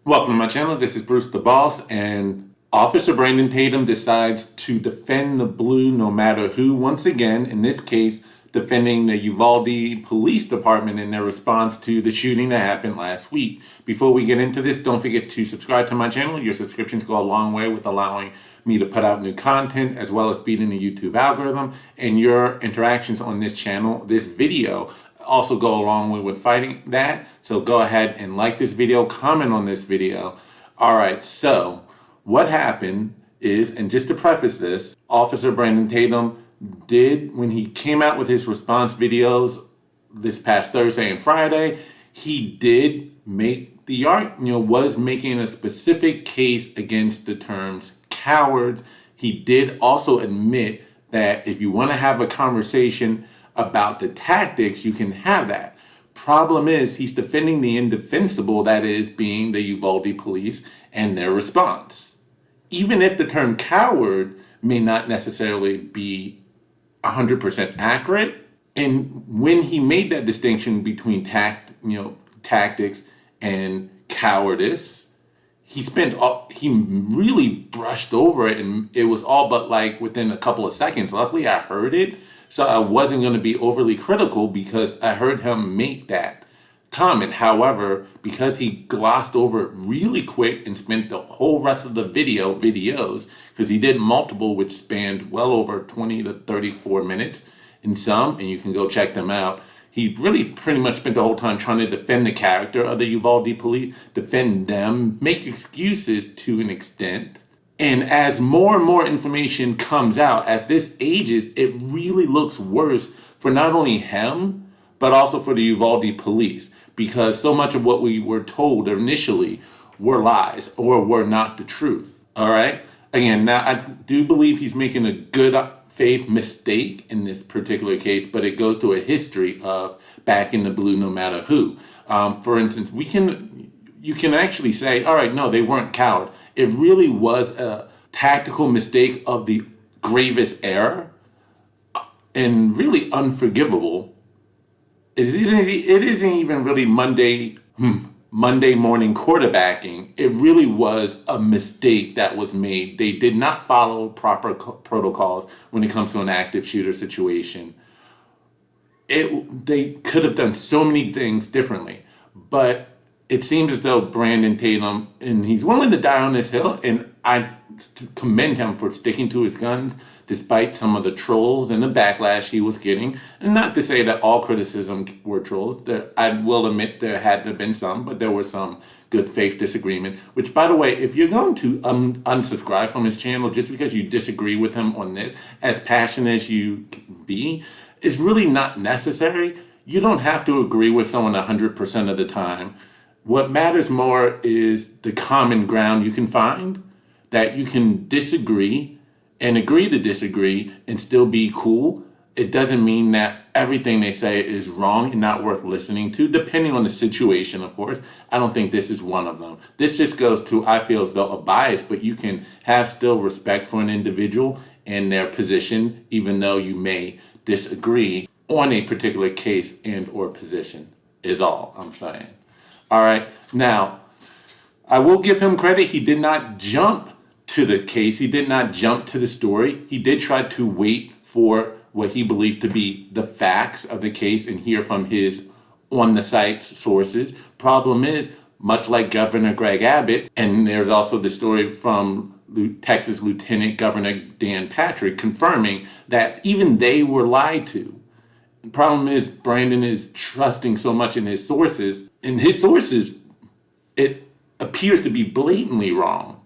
Welcome to my channel. This is Bruce the Boss, and Officer Branson Tatum decides to defend the blue no matter who, once again, in this case, defending the Uvalde Police Department in their response to the shooting that happened last week. Before we get into this, don't forget to subscribe to my channel. Your subscriptions go a long way with allowing me to put out new content, as well as beating the YouTube algorithm, and your interactions on this channel, this video, also go a long way with fighting that. So go ahead and like this video, comment on this video. All right, so what happened is, and just to preface this, Officer Branson Tatum did, when he came out with his response videos this past Thursday and Friday, he did make the argument, was making a specific case against the terms cowards. He did also admit that if you want to have a conversation about the tactics, you can have that. Problem is, he's defending the indefensible, that is, being the Uvalde police and their response. Even if the term coward may not necessarily be 100% accurate, and when he made that distinction between tactics and cowardice, he really brushed over it, and it was all but like within a couple of seconds. Luckily, I heard it, so I wasn't going to be overly critical because I heard him make that comment. However, because he glossed over it really quick and spent the whole rest of the videos, because he did multiple, which spanned well over 20 to 34 minutes in some, and you can go check them out. He really pretty much spent the whole time trying to defend the character of the Uvalde police, defend them, make excuses to an extent. And as more and more information comes out, as this ages, it really looks worse for not only him, but also for the Uvalde police, because so much of what we were told initially were lies or were not the truth. All right? Again, now I do believe he's making a good faith mistake in this particular case, but it goes to a history of backing the blue no matter who. For instance, you can actually say, all right, no, they weren't coward. It really was a tactical mistake of the gravest error and really unforgivable. It isn't even really Monday morning quarterbacking. It really was a mistake that was made. They did not follow proper protocols when it comes to an active shooter situation. They could have done so many things differently, but it seems as though Branson Tatum, and he's willing to die on this hill, and I commend him for sticking to his guns despite some of the trolls and the backlash he was getting. And not to say that all criticism were trolls. I will admit there had to have been some, but there were some good faith disagreement. Which, by the way, if you're going to unsubscribe from his channel just because you disagree with him on this, as passionate as you be, is really not necessary. You don't have to agree with someone 100% of the time. What matters more is the common ground you can find, that you can disagree and agree to disagree and still be cool. It doesn't mean that everything they say is wrong and not worth listening to, depending on the situation, of course. I don't think this is one of them. This just goes to, I feel as though, a bias, but you can have still respect for an individual and their position, even though you may disagree on a particular case and or position, is all I'm saying. All right, now, I will give him credit. He did not jump to the case. He did not jump to the story. He did try to wait for what he believed to be the facts of the case and hear from his on-the-site sources. Problem is, much like Governor Greg Abbott, and there's also the story from Texas Lieutenant Governor Dan Patrick confirming that even they were lied to. The problem is Branson is trusting so much in his sources. And his sources, it appears to be blatantly wrong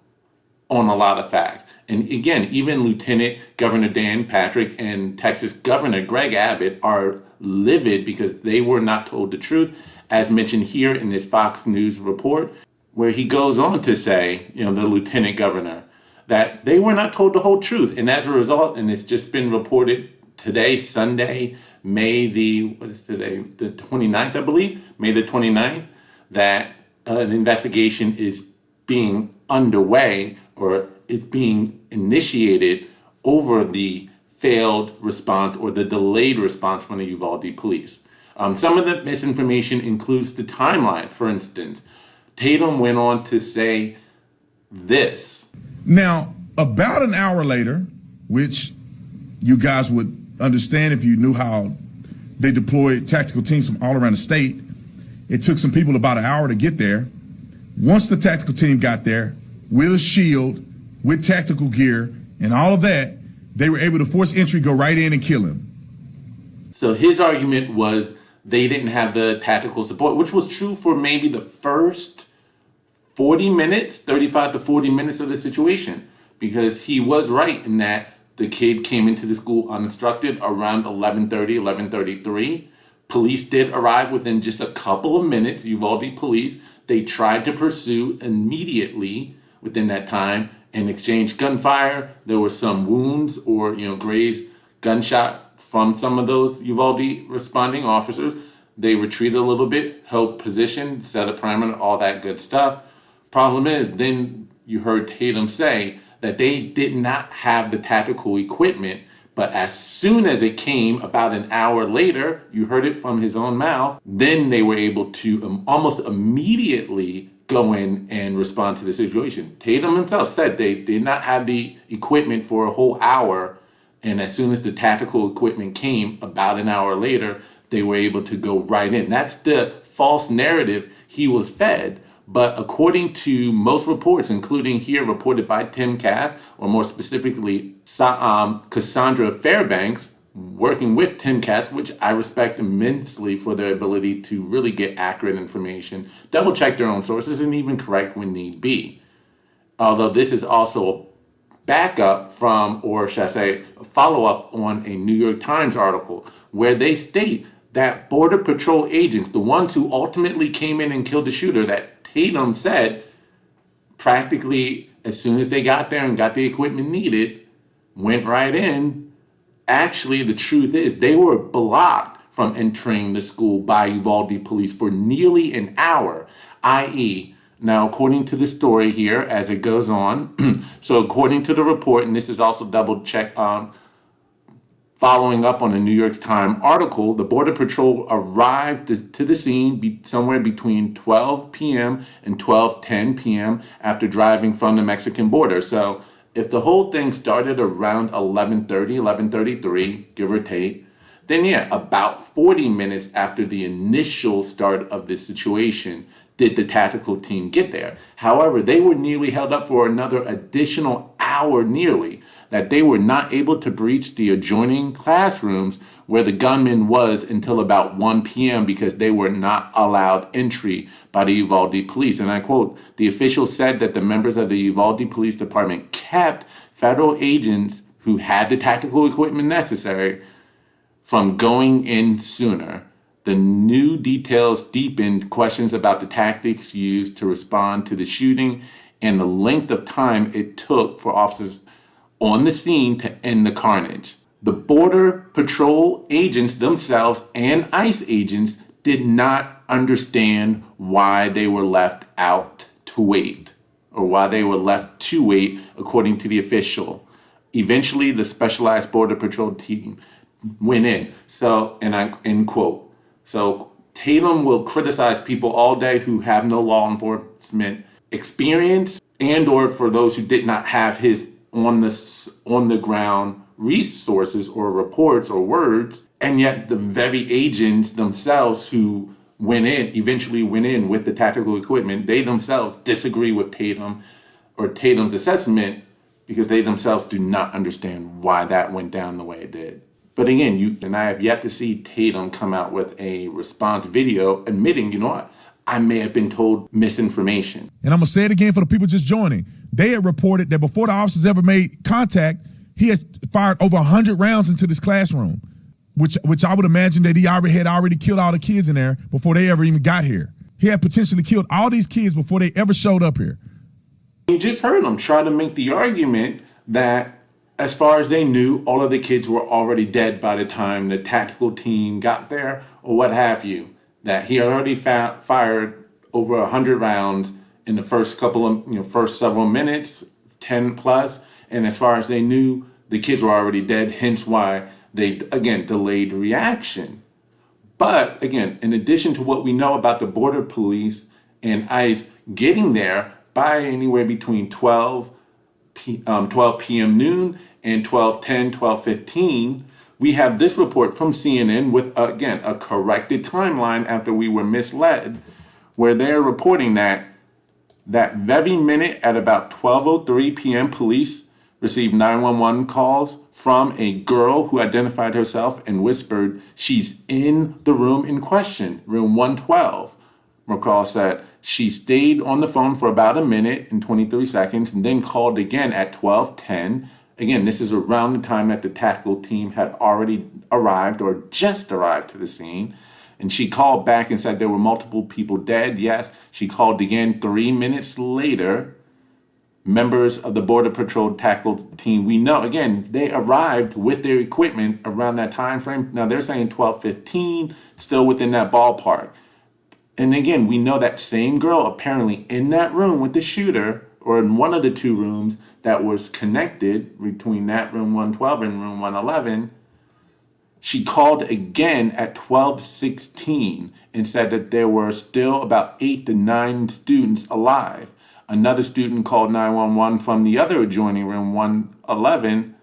on a lot of facts. And again, even Lieutenant Governor Dan Patrick and Texas Governor Greg Abbott are livid because they were not told the truth, as mentioned here in this Fox News report, where he goes on to say, the Lieutenant Governor, that they were not told the whole truth. And as a result, and it's just been reported today, Sunday, May the 29th, I believe, May the 29th, that an investigation is being underway or is being initiated over the failed response or the delayed response from the Uvalde police. Some of the misinformation includes the timeline. For instance, Tatum went on to say this. Now, about an hour later, which you guys would understand if you knew how they deployed tactical teams from all around the state, it took some people about an hour to get there. Once the tactical team got there, with a shield, with tactical gear, and all of that, they were able to force entry, go right in and kill him. So his argument was they didn't have the tactical support, which was true for maybe the first 40 minutes, 35 to 40 minutes of the situation, because he was right in that the kid came into the school uninstructed around 11:30, 11:33. Police did arrive within just a couple of minutes, Uvalde police. They tried to pursue immediately within that time and exchanged gunfire. There were some wounds or, grazed gunshot from some of those Uvalde responding officers. They retreated a little bit, held position, set a perimeter, all that good stuff. Problem is, then you heard Tatum say that they did not have the tactical equipment, but as soon as it came, about an hour later, you heard it from his own mouth, then they were able to almost immediately go in and respond to the situation. Tatum himself said they did not have the equipment for a whole hour, and as soon as the tactical equipment came, about an hour later, they were able to go right in. That's the false narrative he was fed. But according to most reports, including here reported by Tim Cass, or more specifically Cassandra Fairbanks, working with Tim Cass, which I respect immensely for their ability to really get accurate information, double check their own sources, and even correct when need be. Although this is also a backup from, or should I say, a follow-up on a New York Times article where they state that Border Patrol agents, the ones who ultimately came in and killed the shooter, that Tatum said practically as soon as they got there and got the equipment needed, went right in. Actually, the truth is they were blocked from entering the school by Uvalde police for nearly an hour, i.e., now according to the story here as it goes on, so according to the report, and this is also double checked following up on a New York Times article, the Border Patrol arrived to the scene somewhere between 12 p.m. and 12:10 p.m. after driving from the Mexican border. So if the whole thing started around 11:30, 11:33, give or take, then about 40 minutes after the initial start of this situation did the tactical team get there. However, they were nearly held up for another additional hour nearly, that they were not able to breach the adjoining classrooms where the gunman was until about 1 p.m. because they were not allowed entry by the Uvalde police. And I quote, the officials said that the members of the Uvalde Police Department kept federal agents who had the tactical equipment necessary from going in sooner. The new details deepened questions about the tactics used to respond to the shooting and the length of time it took for officers on the scene to end the carnage. The Border Patrol agents themselves and ICE agents did not understand why they were left out to wait, or why they were left to wait, according to the official. Eventually, the specialized Border Patrol team went in. So, and I end quote. So Tatum will criticize people all day who have no law enforcement experience, and or for those who did not have his on the ground resources or reports or words, and yet the very agents themselves who eventually went in with the tactical equipment, they themselves disagree with Tatum or Tatum's assessment because they themselves do not understand why that went down the way it did. But again, you and I have yet to see Tatum come out with a response video admitting, you know what, I may have been told misinformation. And I'm going to say it again for the people just joining. They had reported that before the officers ever made contact, he had fired over 100 rounds into this classroom, which I would imagine that he had already killed all the kids in there before they ever even got here. He had potentially killed all these kids before they ever showed up here. You just heard him try to make the argument that as far as they knew, all of the kids were already dead by the time the tactical team got there, or what have you. That he already fired over 100 rounds in the first several minutes, 10 plus. And as far as they knew, the kids were already dead, hence why they, again, delayed reaction. But again, in addition to what we know about the Border Police and ICE getting there by anywhere between 12 p.m. noon and 12:10, 12:15. We have this report from CNN with, again, a corrected timeline after we were misled, where they're reporting that very minute at about 12:03 p.m., police received 911 calls from a girl who identified herself and whispered she's in the room in question, room 112. McCall said she stayed on the phone for about a minute and 23 seconds and then called again at 12:10. Again, this is around the time that the tactical team had already arrived or just arrived to the scene. And she called back and said there were multiple people dead. Yes, she called again 3 minutes later. Members of the Border Patrol tactical team, we know, again, they arrived with their equipment around that time frame. Now they're saying 12:15, still within that ballpark. And again, we know that same girl apparently in that room with the shooter, or in one of the two rooms that was connected between that room 112 and room 111, she called again at 12:16 and said that there were still about 8 to 9 students alive. Another student called 911 from the other adjoining room 111.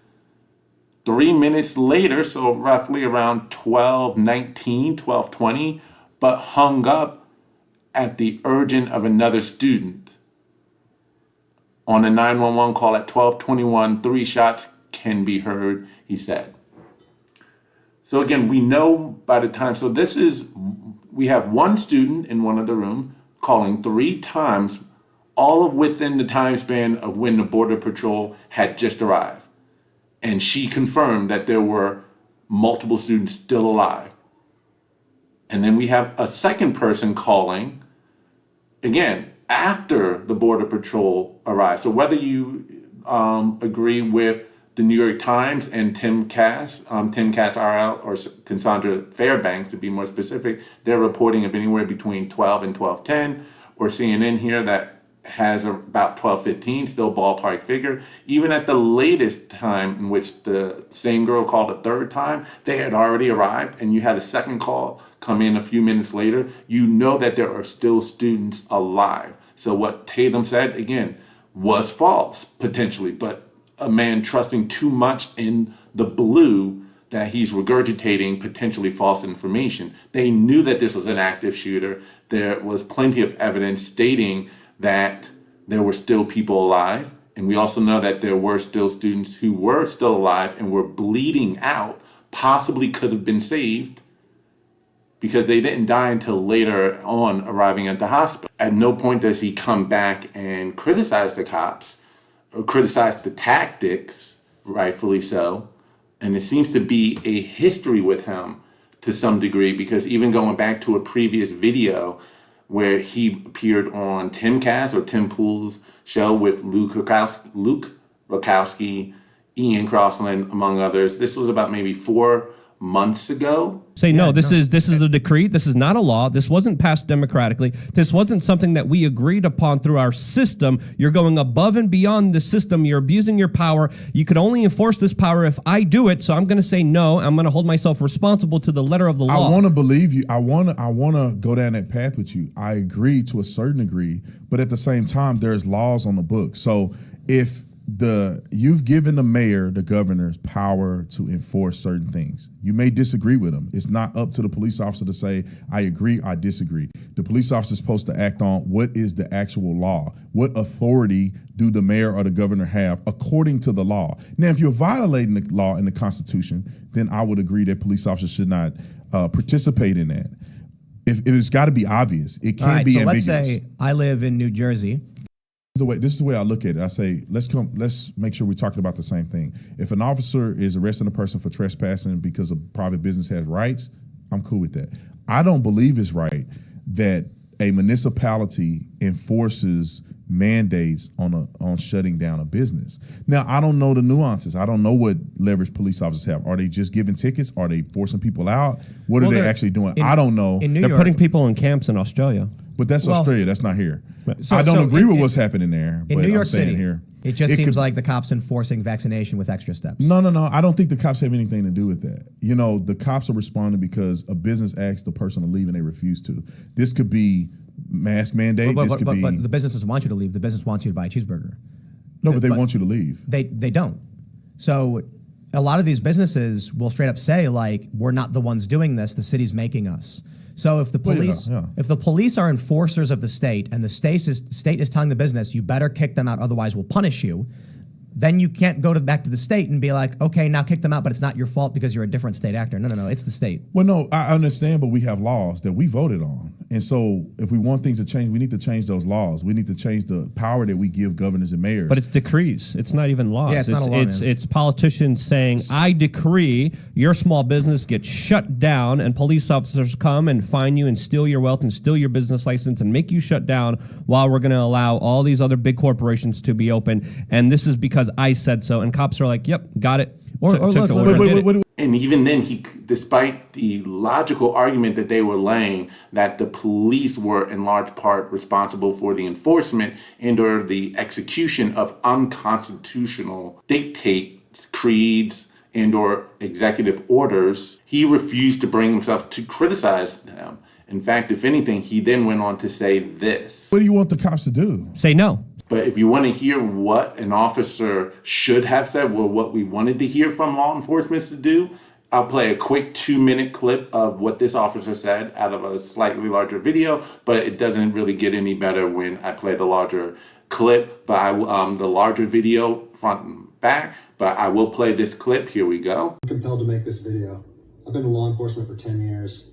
3 minutes later, so roughly around 12:19, 12:20, but hung up at the urging of another student. On a 911 call at 12:21, 3 shots can be heard, he said. So again, we know by the time, so we have one student in one of the room calling 3 times, all of within the time span of when the Border Patrol had just arrived. And she confirmed that there were multiple students still alive. And then we have a second person calling, again, after the Border Patrol arrived. So whether you agree with the New York Times and Tim Cass RL, or Cassandra Fairbanks to be more specific, they're reporting of anywhere between 12 and 12:10, or CNN here that has about 12:15, still ballpark figure. Even at the latest time in which the same girl called a third time, they had already arrived, and you had a second call come in a few minutes later. You know that there are still students alive. So what Tatum said, again, was false, potentially, but a man trusting too much in the blue that he's regurgitating potentially false information. They knew that this was an active shooter. There was plenty of evidence stating that there were still people alive. And we also know that there were still students who were still alive and were bleeding out, possibly could have been saved, because they didn't die until later on arriving at the hospital. At no point does he come back and criticize the cops or criticize the tactics, rightfully so. And it seems to be a history with him to some degree, because even going back to a previous video where he appeared on Tim Pool's show with Luke Rakowski, Ian Crossland, among others. This was about maybe 4 months ago. This is a decree. This is not a law. This wasn't passed democratically. This wasn't something that we agreed upon through our system. You're going above and beyond the system. You're abusing your power. You can only enforce this power if I do it. So I'm going to say no. I'm going to hold myself responsible to the letter of the law. I want to believe you. I want to go down that path with you. I agree to a certain degree, but at the same time, there's laws on the book. So if you've given the mayor, the governor's power to enforce certain things. You may disagree with them. It's not up to the police officer to say, I agree, I disagree. The police officer is supposed to act on what is the actual law. What authority do the mayor or the governor have according to the law? Now, if you're violating the law and the Constitution, then I would agree that police officers should not participate in that. If it's got to be obvious, it can't be ambiguous. Let's say I live in New Jersey. This is the way I look at it. I say, let's make sure we're talking about the same thing. If an officer is arresting a person for trespassing because a private business has rights, I'm cool with that. I don't believe it's right that a municipality enforces mandates on shutting down a business. Now, I don't know the nuances. I don't know what leverage police officers have. Are they just giving tickets? Are they forcing people out? What are they actually doing? I don't know. They're putting people in camps in Australia. But that's Australia. That's not here. I don't agree with what's happening there. In New York City, here, it just seems like the cops enforcing vaccination with extra steps. No. I don't think the cops have anything to do with that. You know, the cops are responding because a business asked the person to leave and they refuse to. This could be mask mandate. But, this could be. but the business doesn't want you to leave. The business wants you to buy a cheeseburger. No, but they want you to leave. They don't. So a lot of these businesses will straight up say, like, we're not the ones doing this. The city's making us. So if the police, if the police are enforcers of the state and the state is telling the business, you better kick them out, otherwise we'll punish you, then you can't go back to the state and be like, okay, now kick them out, but it's not your fault because you're a different state actor. No, it's the state. Well, no, I understand, but we have laws that we voted on. And so if we want things to change, we need to change those laws. We need to change the power that we give governors and mayors. But it's decrees. It's not even laws. Yeah, it's not a law, man. It's politicians saying, I decree your small business gets shut down, and police officers come and fine you and steal your wealth and steal your business license and make you shut down while we're going to allow all these other big corporations to be open. And this is because I said so. And cops are like, yep, got it. And even then, despite the logical argument that they were laying that the police were in large part responsible for the enforcement and or the execution of unconstitutional dictates, creeds, and or executive orders, he refused to bring himself to criticize them. In fact, if anything, he then went on to say this. What do you want the cops to do? Say no. But if you want to hear what an officer should have said, well, what we wanted to hear from law enforcement to do, I'll play a quick 2-minute clip of what this officer said out of a slightly larger video, but it doesn't really get any better when I play the larger clip, but the larger video front and back, but I will play this clip. Here we go. I'm compelled to make this video. I've been in law enforcement for 10 years,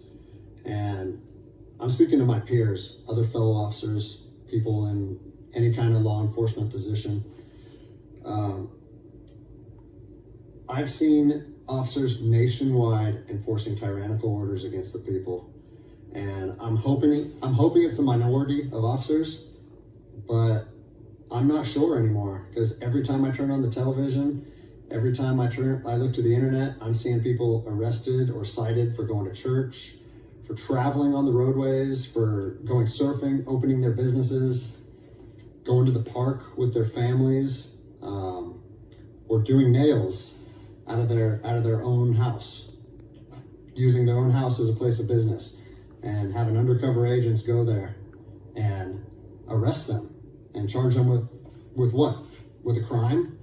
and I'm speaking to my peers, other fellow officers, people in any kind of law enforcement position. I've seen officers nationwide enforcing tyrannical orders against the people, and I'm hoping it's the minority of officers, but I'm not sure anymore, because every time I turn on the television, every time I look to the internet, I'm seeing people arrested or cited for going to church, for traveling on the roadways, for going surfing, opening their businesses, going to the park with their families, or doing nails out of their own house, using their own house as a place of business, and having undercover agents go there and arrest them and charge them with what? With a crime?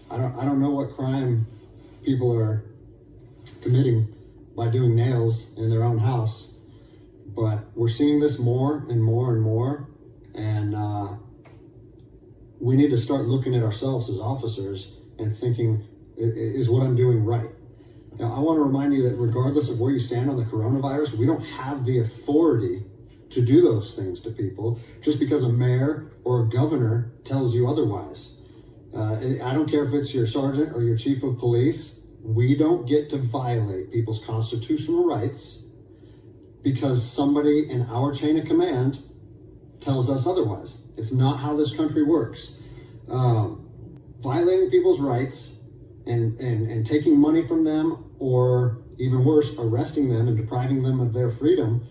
I don't know what crime people are committing by doing nails in their own house, but we're seeing this more and more and more, and we need to start looking at ourselves as officers and thinking, is what I'm doing right? Now, I want to remind you that regardless of where you stand on the coronavirus, we don't have the authority to do those things to people just because a mayor or a governor tells you otherwise. I don't care if it's your sergeant or your chief of police. We don't get to violate people's constitutional rights because somebody in our chain of command tells us otherwise. It's not how this country works. Violating people's rights and taking money from them, or even worse, arresting them and depriving them of their freedom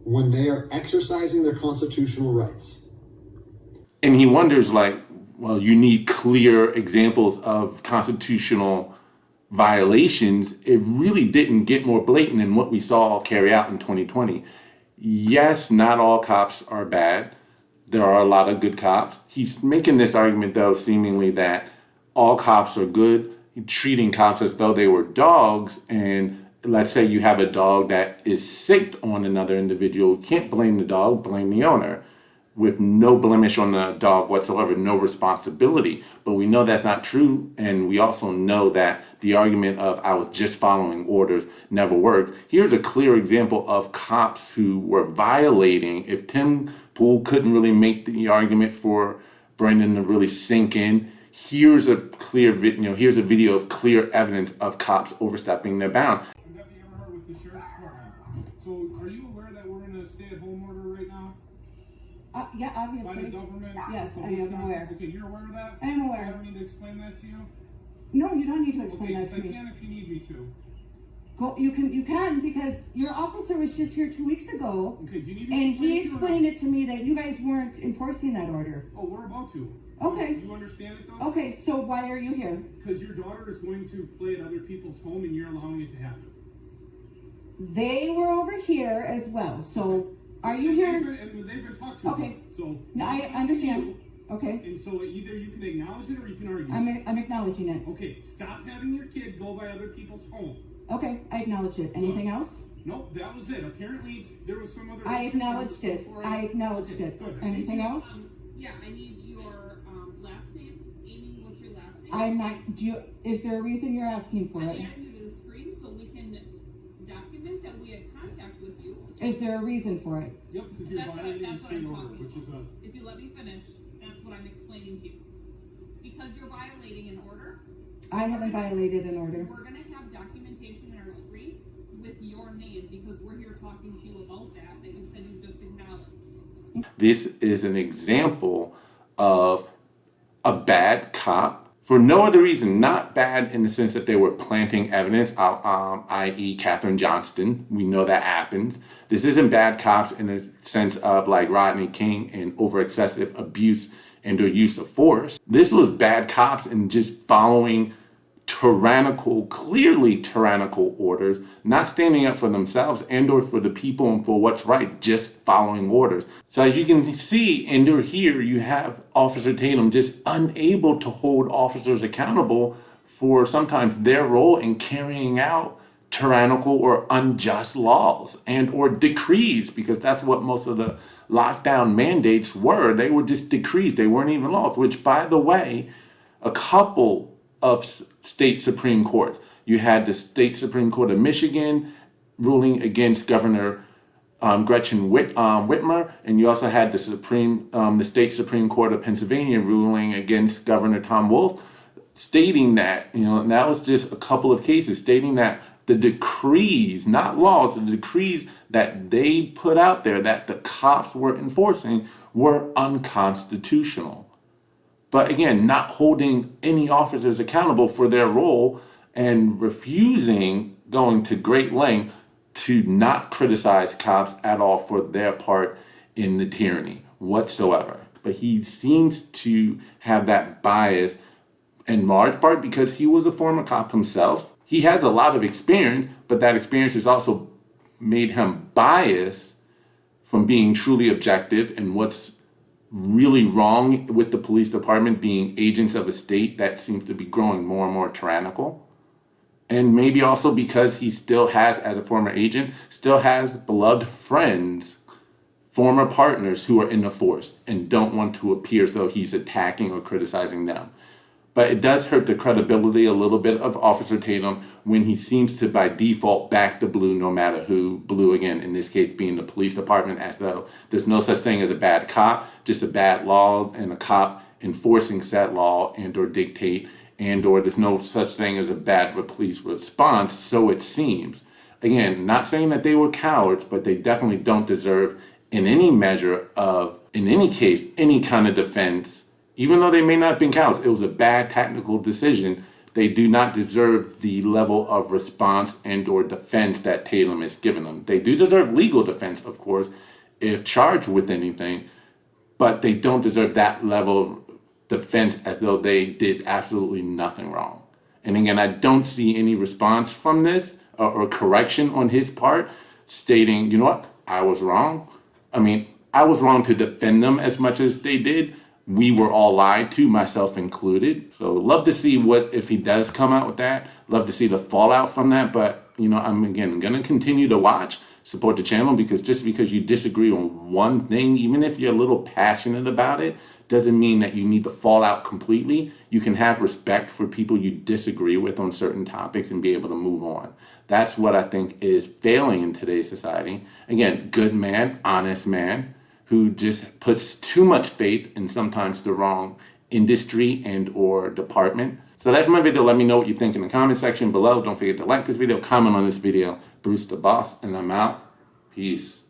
when they are exercising their constitutional rights. And he wonders, like, well, you need clear examples of constitutional violations. It really didn't get more blatant than what we saw carry out in 2020. Yes, not all cops are bad. There are a lot of good cops. He's making this argument, though, seemingly that all cops are good, treating cops as though they were dogs. And let's say you have a dog that is sick on another individual. You can't blame the dog, blame the owner, with no blemish on the dog whatsoever, no responsibility. But we know that's not true, and we also know that the argument of I was just following orders never works. Here's a clear example of cops who were violating. If Tim Pool couldn't really make the argument for Brendan to really sink in, here's a clear here's a video of clear evidence of cops overstepping their bound. Have you ever heard with the sheriff's department? So are you aware that we're in a stay-at-home order right now? Yeah, obviously. By the government? Yes, So I am aware. Okay, you're aware of that? I am aware. Do I ever need to explain that to you? No, you don't need to explain Okay, that to I me. can if you need me to. Go, you can because your officer was just here 2 weeks ago, Okay, do you need me and to he explain explained it to me that you guys weren't enforcing that order. Oh, we're about to. Okay. You understand it though? Okay, so why are you here? Because your daughter is going to play at other people's home and you're allowing it to happen. They were over here as well, so Are you here? They've been talked to. Okay. So No, I understand. Okay. And so either you can acknowledge it or you can argue. I'm acknowledging it. Okay, stop having your kid go by other people's home. Okay, I acknowledge it. Anything else? Nope, that was it. Apparently there was some other. I issue acknowledged it. before I acknowledged it. Good. Anything else? Yeah, I need your last name. Amy, what's your last name? I'm not. Is there a reason you're asking for I'm it? adding you to the screen so we can document that we had contact with you. Is there a reason for it? Yep, because you're violating the That's what state I'm order, talking which is about. a. If you let me finish, that's what I'm explaining to you. Because you're violating an order. I haven't violated an order. We're gonna have documentation in our screen with your name because we're here talking to you about that you said you just acknowledged. This is an example of a bad cop for no other reason, not bad in the sense that they were planting evidence, i.e. Katherine Johnston. We know that happens. This isn't bad cops in the sense of like Rodney King and over excessive abuse and or use of force. This was bad cops and just following clearly tyrannical orders, not standing up for themselves and or for the people and for what's right, just following orders. So as you can see and or hear, you have Officer Tatum just unable to hold officers accountable for sometimes their role in carrying out tyrannical or unjust laws and or decrees, because that's what most of the lockdown mandates were. They were just decrees. They weren't even laws, which, by the way, a couple of state Supreme Courts. You had the state Supreme Court of Michigan ruling against Governor Gretchen Whitmer, and you also had the state Supreme Court of Pennsylvania ruling against Governor Tom Wolf, stating that, and that was just a couple of cases, stating that the decrees, not laws, the decrees that they put out there that the cops were enforcing were unconstitutional. But again, not holding any officers accountable for their role and refusing, going to great length to not criticize cops at all for their part in the tyranny whatsoever. But he seems to have that bias in large part because he was a former cop himself. He has a lot of experience, but that experience has also made him biased from being truly objective in what's really wrong with the police department being agents of a state that seems to be growing more and more tyrannical. And maybe also because he still has, as a former agent, still has beloved friends, former partners who are in the force and don't want to appear as though he's attacking or criticizing them. But it does hurt the credibility a little bit of Officer Tatum when he seems to, by default, back the blue no matter who. Blue, again, in this case being the police department, as though there's no such thing as a bad cop, just a bad law and a cop enforcing said law and or dictate, and or there's no such thing as a bad police response, so it seems. Again, not saying that they were cowards, but they definitely don't deserve, in any measure of, in any case, any kind of defense. Even though they may not have been cowards, it was a bad tactical decision. They do not deserve the level of response and or defense that Tatum has given them. They do deserve legal defense, of course, if charged with anything, but they don't deserve that level of defense as though they did absolutely nothing wrong. And again, I don't see any response from this or correction on his part stating, you know what, I was wrong. I mean, I was wrong to defend them as much as they did. We were all lied to, myself included. So love to see what, if he does come out with that, love to see the fallout from that. But, I'm again going to continue to watch, support the channel, because just because you disagree on one thing, even if you're a little passionate about it, doesn't mean that you need to fall out completely. You can have respect for people you disagree with on certain topics and be able to move on. That's what I think is failing in today's society. Again, good man, honest man, who just puts too much faith in sometimes the wrong industry and or department. So that's my video. Let me know what you think in the comment section below. Don't forget to like this video, comment on this video. Bruce the Boss, and I'm out. Peace.